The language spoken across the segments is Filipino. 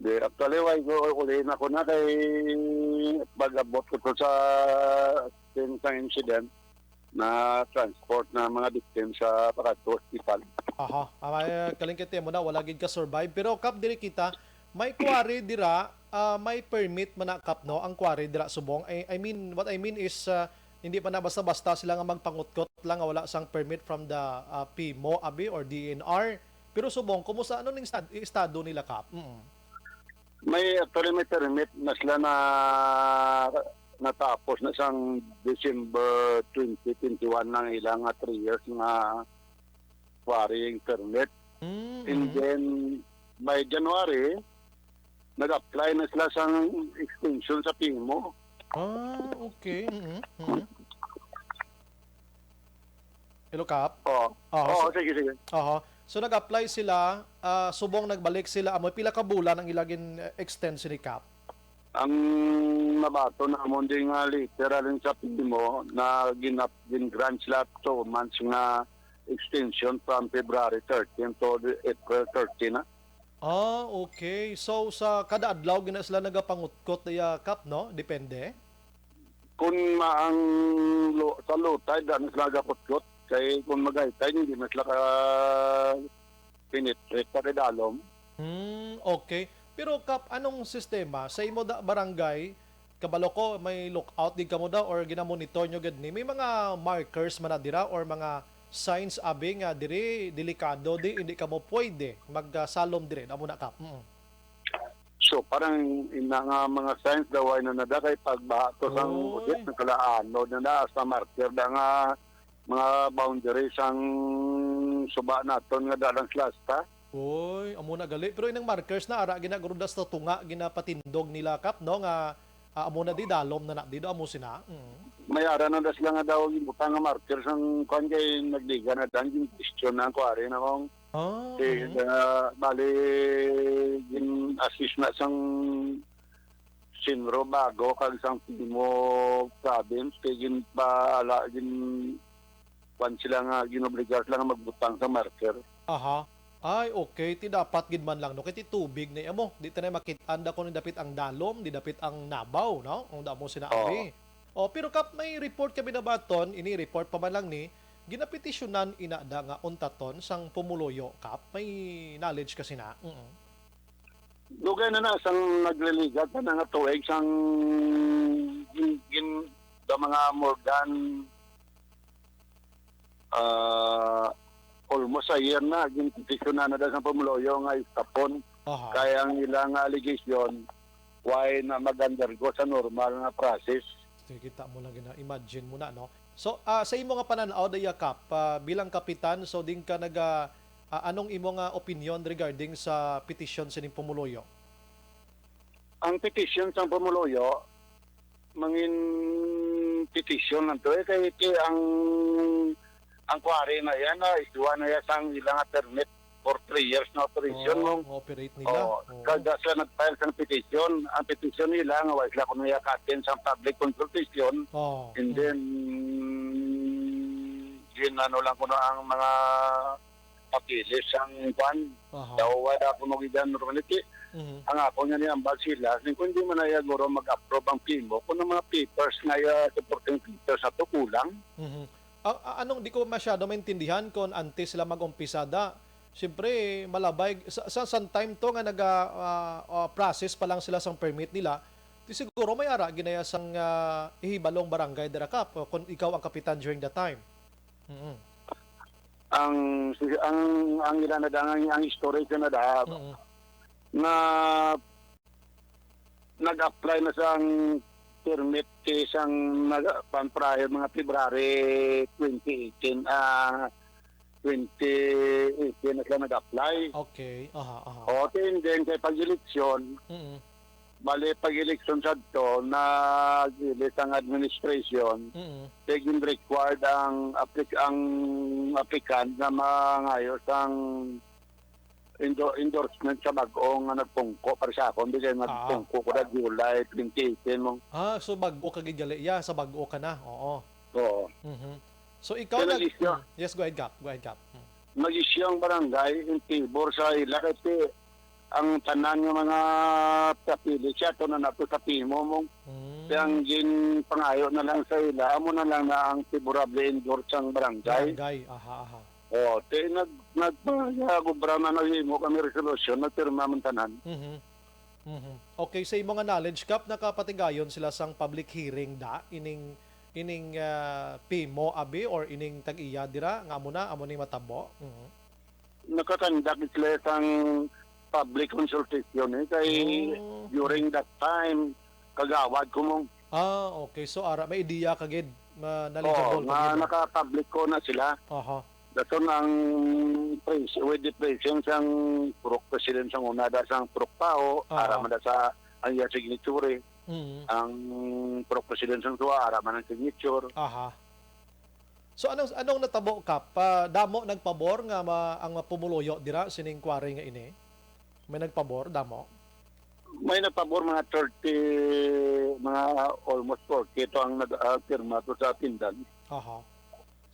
Actually, why ko ulihin ako na kay pag-abot ko to sa incident na transport na mga victim sa Parato Hospital. Aha, kalingkit mo na wala gid ka survive pero kap diri kita may quarry dira, may permit man na kap no ang quarry dira subong. I mean what I mean is hindi pa na basta-basta sila nga magpangutkot lang nga wala sang permit from the PMO abi or DNR. Pero subong kumusta ano ning estado nila kap? May actually may permit na sila na natapos na sang December 2021 ng ilang 3 years na quarrying permit. And then by January, nag-apply na sila sa extension sa PMO. Okay. Hello, Kap? Sige. So, nag-apply sila, subong nagbalik sila, amoy pila ka bulan ang ilagin extension ni Kap? Ang nabato na mo din nga literal sa PMO na gin-grant sila 2 months nga extension from February 13 to April 13 na. Okay. So, sa kada adlaw, gina sila nagapangutkot na Kap, no? Depende? Kung maang sa low tide, daan sila nagaputkot. Kaya kung mag-high hindi na sila penetrate pa kay dalom. Okay. Pero Kap, anong sistema? Sa imo da barangay, kabalo ko, may lookout din ka mo daw or ginamonitor nyo gani? May mga markers man na dira or mga signs abi nga diri delikado di hindi ka mo pwede magsalom dire amo na Kap. So parang ina nga mga signs daw ay nanada kay pagbaha to sang budget ng kalaano na sa marker da nga mga boundaries ang suba naton nga dalang slasta. Oy, amo na gali. Pero inang markers na ara ginagrudas sa tunga ginapatindog nila Kap no nga amo na di dalom na di do amo sina. May ara na sila nga daw ibutang nga markers ang kon kay nagliga na dan yung question na kuwari na kong bali gin assist na sang Sinro bago kag sang PMO province kay gin paala gin kwan sila nga ginobligar sila nga magbutang sa marker. Aha. Ay, okay. Ti dapat gid man lang no. Kay ti tubig na amo. Di ta na makit-anda ko ni dapit ang dalom, di dapit ang nabaw, no? Ang damo sinabi. Pero Kap, may report kami na baton, ini-report pa man lang ni, ginapetisyonan inada nga untaton sang Pumuloyo, Kap. May knowledge kasi na. Dugay na sang nagliligat na nga tuig sang gin da mga more than almost a year na ginpetisyonan na sa Pumuloyo nga istapon. Kaya ang ilang allegation why na mag-undergo sa normal na process. Kita mo lang imagine mo na no. So sa imo nga pananaw daya Kap bilang kapitan so din ka anong imo nga opinion regarding sa petition sining Pumuloyo? Ang petition sa Pumuloyo mangin petition nanto kay ang quarry na yan isduwa na yan sang ilang permit for 3 years na operation operate nila. Kada sila nag-file sa petition, ang petition nila nga wala sila kung nayakatin sa public consultation. And then ano lang ko na ang mga papilis ang kwan. Daw wala ko magigan normality. Ang ako nga ni ambag sila, kung hindi man na guro mag-approve ang PMO, kung ang mga papers na supporting papers na to kulang. Anong di ko masyado maintindihan kung antes sila mag-umpisada. Siyempre, malabay. Sa time to nga process pa lang sila sang permit nila, di siguro may ara ginaya sang ihibalong barangay dira Kap kung ikaw ang kapitan during that time. Ang ilan na ang storage na na nag-apply na sang permit isang prior mga February 2018 na sila nag-apply. Okay. Okay, and then kay pag-eleksyon, bali pag-eleksyon sa ito, nag-ilit ang administration, taking required ang applicant na mangayos ang endorsement sa bagong nagpungko para sa ako. Hindi kayo nagpungko ko na July 2018 mo. So bago ka gigali. Sa bago ka na. Oo. So ikaw Yes, go ahead, Kap. Mag-issue ang barangay in favor sa ila kasi ang tanan ng mga kapili siya to na nato sa pimo mong ang gin pangayo na lang sa ila amo na lang na ang favorable endorse ang barangay. Barangay, aha. O, te nagpagubra na mo kami resolution nagpirma man tanan. Okay, sa imong knowledge Kap, nakapatigayon sila sang public hearing da ining PIMO abi or ining tag-iya dira nga amo ni matabo. Nakakandak sila sang public consultation kay during that time kagawad ko mong Okay, so ara may ideya kagid nga knowledgeable kagid. naka-public ko na sila. Aha. Daton ang with the presence ang Purok President sang una da sang Purok Pao ara man da sa ang iya signature. Ang Purok President sang tuwa ara man ang signature. Aha. So anong natabo Kap? Damo nagpabor nga ang mapumuluyo dira sining quarry nga ini? May nagpabor damo? May nagpabor mga 30 mga almost 40 ito ang nag-firma to sa tindan. Aha.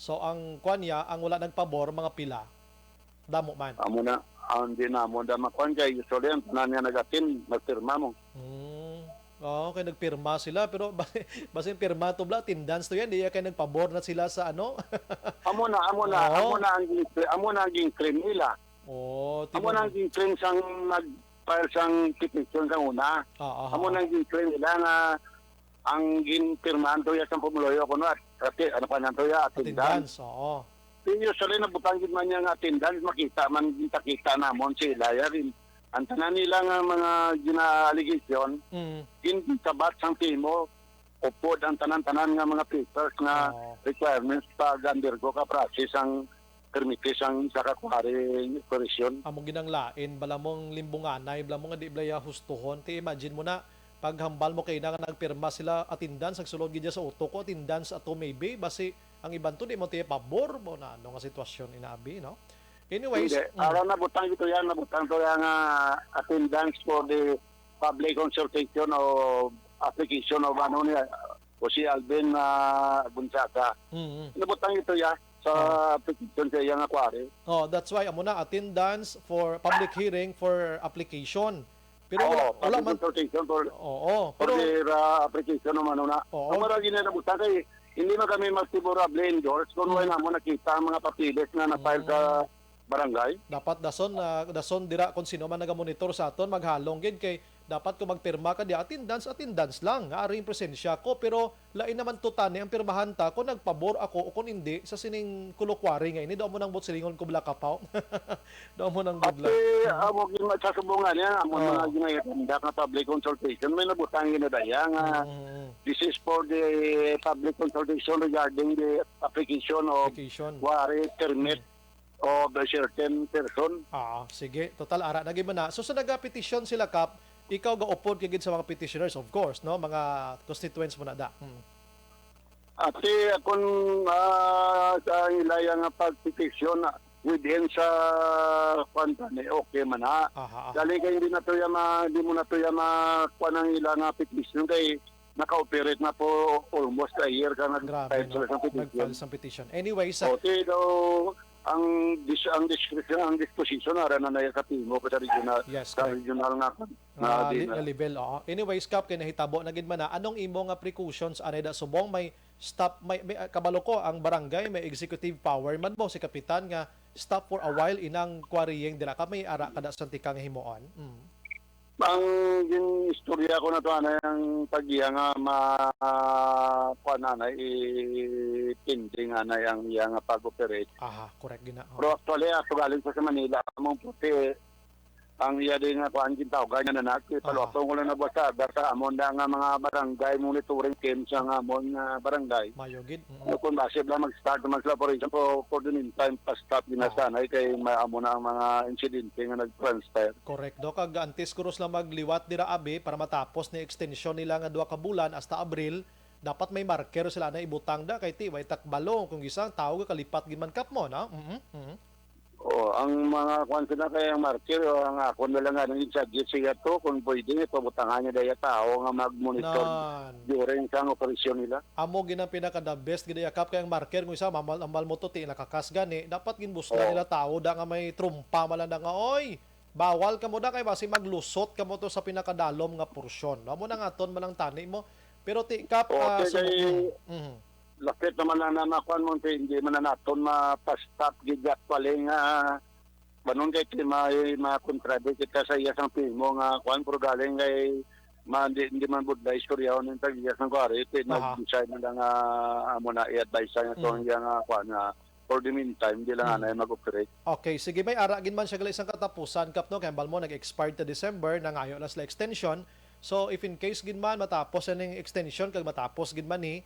So ang kuanya ang wala nagpabor mga pila damo man. Amo na hindi na mo da makuan kay usually ang tanan nga nagatin magpirma mo. Okay, nagpirma sila pero basin pirma to bla tindans to yan di kay nagpabor na sila sa ano. amo na ang claim nila. Amo na ang claim sang nag-file sang petition sang una. Amo na ang claim nila nga ang ginpirmahan to ya sang pumuloyo kuno at ano pa nanto ya attendance. Oo. Usually nabutang gid man yang attendance makita namon sila ya rin. Ang tanan nila nga mga gina-allegation ginsabat sang PIMO upod ang tanan-tanan nga mga papers nga requirements pag undergo ka process ang permitis ang sa kakwari operation. Amo ginang lain bala mong limbunganay bala mo nga di blaya hustuhon ti imagine mo na paghambal mo kay na nagpirma sila attendance nagsulod gid sa auto ko attendance ato maybe basi ang iban to di mo tiya pabor mo na ano nga sitwasyon inabi no. Anyways, ara nabutang to yan nga attendance for the public consultation o application of ano niya o si Alvin Bunsaka. Nabutang ito ya sa application sa iyang akwari. That's why amo na attendance for public hearing for application. Pero wala man consultation for pero the application naman na. Ang marami na nabutang kay hindi man kami mag-favorable endorse kung wala mo nakita ang mga papilis na na-file sa barangay. Dapat dason dira kung sino man nagamonitor sa aton maghalong gid kay dapat ko magpirma ka di attendance lang nga aring presensya ko pero lain naman tutani ang pirmahan ta kung nagpabor ako o kung hindi sa sining kulokwari nga ini daw mo nang butsilingon ko bala kapaw. Daw mo nang gudla. Amo gid masasubungan niya amo mga ginayat nga public consultation may nabutang ginadaya nga this is for the public consultation regarding the application of quarry permit of a certain person. Sige. Total, ara. Naging na. So, sa nag-petition sila, Kap, ikaw ga-upod kagid sa mga petitioners, of course, no? Mga constituents mo na da. Ate, kung sa ilayang pag-petition within sa kwantane, okay man ha. Dali kayo hindi mo na to makuha ng ilang petition kay naka-operate na po almost a year ka nag-file sa petition. Anyway, sa... Okay, though, ang disposition na rin na sa PIMO sa regional regional na level. Anyways, Kap, kay nahitabo na gid man na anong imo nga precautions anay da subong may stop may kabalo ko ang barangay may executive power man mo si kapitan nga stop for a while inang quarrying dira ka may ara kada sa tikang himuon. Ang istorya ko na to ang paggiya nga kuanana pending ana yang pag-operate. Correct gina. Pero actually ako galing sa Manila among puti ang iya din nga kuan gintaw ganyan na palotong ko lang na basta amon da nga mga barangay monitoring team sa amon nga barangay. Mayogid. Kung base lang mag-start operation for the meantime pa-stop ginasanay kay maamo na ang mga insidente nga nag-transpire. Correct. Do kag antes kuros lang magliwat dira abi para matapos ni extension nila nga 2 ka bulan hasta Abril, dapat may marker sila na ibutang da kay ti way takbalong kung isang tao kalipat gid man kap mo na. Ang mga kwanto na kay ang marker ang ako na lang nga nang suggest siya to kung pwede ito butangan niya daya tao nga mag-monitor during sa operasyon nila. Amo ginang pinaka the best gid yakap kay ang marker mo isa mamal mo to ti nakakas gani dapat ginbusga nila tao da nga may trumpa malanda nga oy bawal ka mo na kay basi maglusot ka mo to sa pinakadalom nga porsyon. Amo na nga ton manang tani mo. Pero ti kap lakit naman na nakuan mo hindi man na naton mapastop gid actually nga banon kay may ma-contradict ka sa iyang pimo nga kuan pero galing kay hindi man budlay istorya on tag iyang kuari iti nag-decide na nga amo na i-advise nga tong iyang kuan nga for the meantime di lang na mag-operate. Okay, sige may ara gid man siya gali isang katapusan kap no kay mo nag-expire ta December na ngayo las la extension. So if in case gid man matapos ning extension kag matapos gid man ni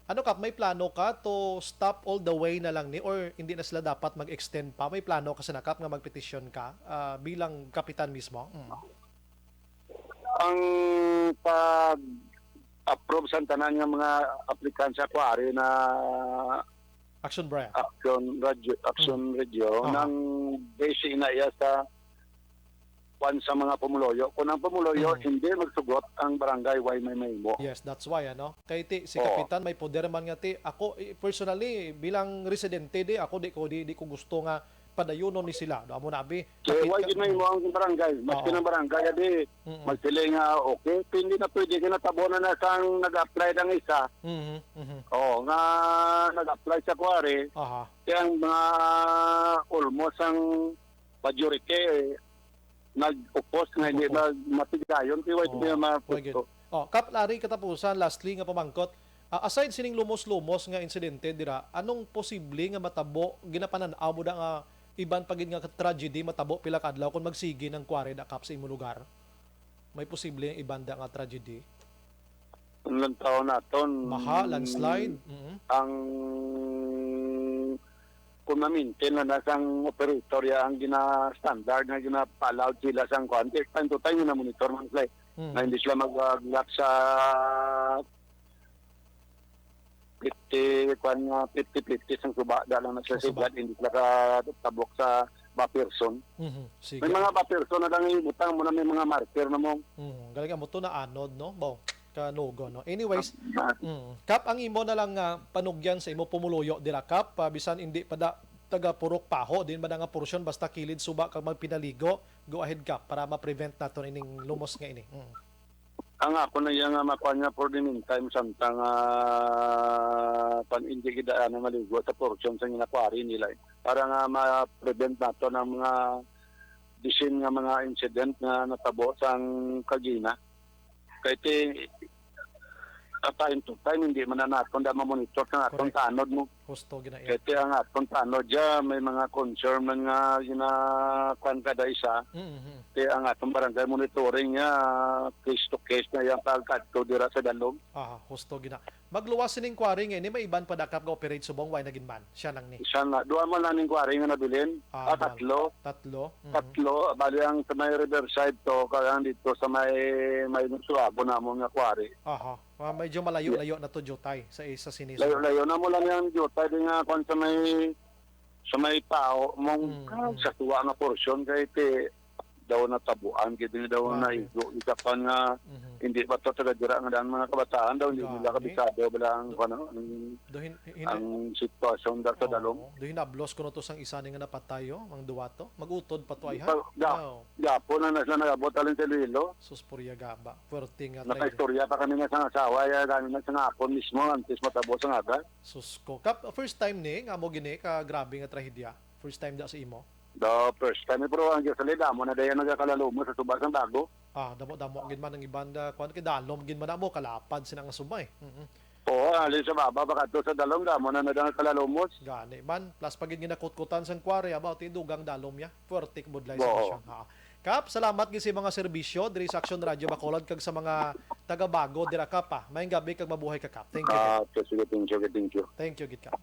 ano kap may plano ka to stop all the way na lang ni or hindi na sila dapat mag-extend pa? May plano ka sa nakap nga magpetisyon ka bilang kapitan mismo? Ang pag-approve sa tanan nga mga applicant sa kuwari na Action Brian. Action Radio nang base na iya sa sa mga pumuloyo. Kung ang pumuloyo hindi magsugot ang barangay why may mo. Yes, that's why ano. Kay ti si kapitan may poder man nga ti ako personally bilang residente di ako di ko gusto nga padayunon ni sila. Amo na abi. Kaya why gid may mo ang barangay? Maski ng barangay di magpili nga okay, hindi na pwede kinatabonan na sang nag-apply ng isa. Nga nag-apply sa kuwari. Kaya ang mga almost ang majority nag-oppose nga hindi na matigayon kaya hindi na maputo. Kap lari katapusan lastly nga pamangkot aside sining lumos-lumos nga insidente dira anong posible nga matabo ginapanan-aw mo da nga iban pagid nga tragedy matabo pila ka adlaw kung magsigi ng kuwari da kap sa imong lugar? May posible ang iban da nga tragedy? Ilang taon naton landslide ang kung ma-maintain na nasang operator ya ang gina-standard na gina-allowed sila sang contact time to time na monitor man sila na hindi sila mag-lock sa 50 sang suba dalang na sila sigad hindi sila tabok sa ba-person. May mga ba-person na lang ibutang mo na may mga marker na mo. Galing mo to na anod no? Kanugo no. Anyways, kap ang imo na lang panugyan sa imo pumuloyo dira kap bisan hindi pada taga purok paho din ba nga porsyon basta kilid suba kag magpinaligo go ahead kap para ma-prevent naton ining lumos nga ini. Ang ako na yang makuha niya for the meantime samtang hindi kita maligo sa porsyon sa ginakwari nila para nga ma-prevent naton ang mga disin nga mga incident nga natabo sa Kagina. Kaya time to time hindi man na naton da ma-monitor sa atong tanod mo. Gusto gina. Kaya ang atong tanod ja may mga concern man nga ginakuan kada isa. Kaya ang atong barangay monitoring nga case to case na yung pagkadto dira sa dalom. Gusto gina. Magluwas sining quarry nga ni may iban pa dakap ga operate subong way nagin man. Siya nang ni. Siya na duha man ning quarry nga nabilin. Tatlo. Bali ang sa may riverside to kaya dito sa may suabo na mo nga quarry. Medyo malayo-layo na to Jotay sa sinis. Layo-layo na mo lang yung Jotay din nga kung sa may tao mong sa tuwa nga porsyon kay daw na tabuan gid daw na igo ikapan nga hindi ba to taga dira nga daan mga kabataan daw hindi nila kabisado bilang ang sitwasyon sa dalom. Do hinablos ko no to sang isa ni nga napatayo ang duwato magutod pa to ay Gapo na sila nagabot alin sa Lilo. Suspurya gaba. Puerting nga naka-istorya pa kami nga sa asawa ya gani na sa akon mismo antes matabo sa aga. Susko. First time ni nga mo gini ka grabe nga trahedya. First time da sa imo. The first time pero ang salida mo na dayon nagakalalom sa subas ng bago. Damo gid man ang ibanda kuan kay dalom gid man mo kalapad sina nga sumay. Oo, alin sa baba baka to sa dalom damo na nagakalalomos. Gani man plus pagid ginakutkutan sang quarry about dugang dalom ya. Puertik budlay sa sitwasyon. Kap, salamat gid sa mga serbisyo diri sa Action Radio Bacolod kag sa mga taga-bago dira kap. Maayong gabi kag mabuhay ka kap. Thank you. Thank you. Thank you gid kap.